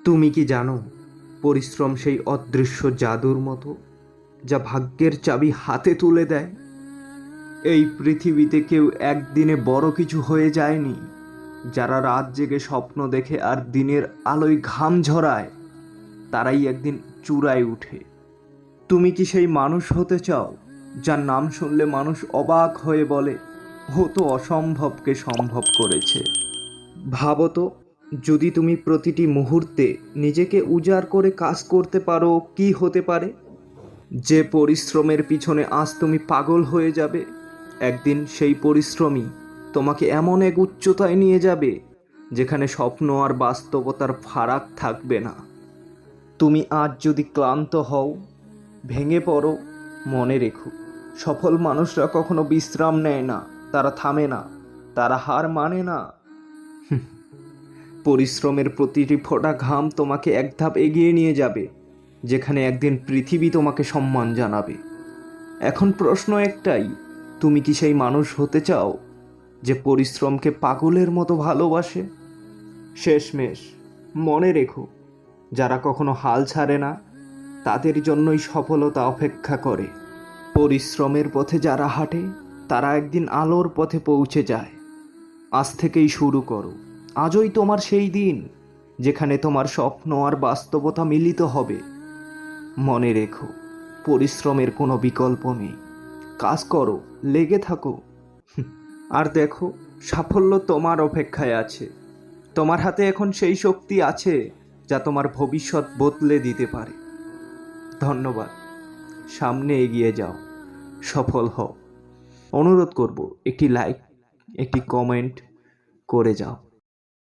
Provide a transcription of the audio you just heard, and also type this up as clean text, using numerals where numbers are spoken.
তুমি কি জানো, পরিশ্রম সেই অদৃশ্য জাদুর মতো যা ভাগ্যের চাবি হাতে তুলে দেয়। এই পৃথিবীতে কেউ একদিনে বড় কিছু হয়ে যায়নি। যারা রাত জেগে স্বপ্ন দেখে আর দিনের আলোয় ঘাম ঝরায়, তারাই একদিন চূড়ায় উঠে। তুমি কি সেই মানুষ হতে চাও যার নাম শুনলে মানুষ অবাক হয়ে বলে, ও তো অসম্ভবকে সম্ভব করেছে? ভাবো তো, যদি তুমি প্রতিটি মুহূর্তে নিজেকে উজাড় করে কাজ করতে পারো, কি হতে পারে? যে পরিশ্রমের পিছনে আজ তুমি পাগল হয়ে যাবে, একদিন সেই পরিশ্রমই তোমাকে এমন এক উচ্চতায় নিয়ে যাবে যেখানে স্বপ্ন আর বাস্তবতার ফারাক থাকবে না। তুমি আজ যদি ক্লান্ত হও, ভেঙে পড়ো, মনে রেখো, সফল মানুষরা কখনো বিশ্রাম নেয় না, তারা থামে না, তারা হার মানে না। পরিশ্রমের প্রতিটি ফোঁটা ঘাম তোমাকে এক ধাপ এগিয়ে নিয়ে যাবে, যেখানে একদিন পৃথিবী তোমাকে সম্মান জানাবে। এখন প্রশ্ন একটাই, তুমি কি সেই মানুষ হতে চাও যে পরিশ্রমকে পাগলের মতো ভালোবাসে? শেষমেশ মনে রেখো, যারা কখনো হাল ছাড়ে না, তাদের জন্যই সফলতা অপেক্ষা করে। পরিশ্রমের পথে যারা হাঁটে, তারা একদিন আলোর পথে পৌঁছে যায়। আজ থেকেই শুরু করো। আজই তোমার সেই দিন যেখানে তোমার স্বপ্ন আর বাস্তবতা মিলিত হবে। মনে রেখো, পরিশ্রমের কোনো বিকল্প নেই। কাজ করো, লেগে থাকো, আর দেখো, সাফল্য তোমার অপেক্ষায় আছে। তোমার হাতে এখন সেই শক্তি আছে যা তোমার ভবিষ্যৎ বদলে দিতে পারে। ধন্যবাদ। সামনে এগিয়ে যাও, সফল হও। অনুরোধ করব, একটি লাইক, একটি কমেন্ট করে যাও।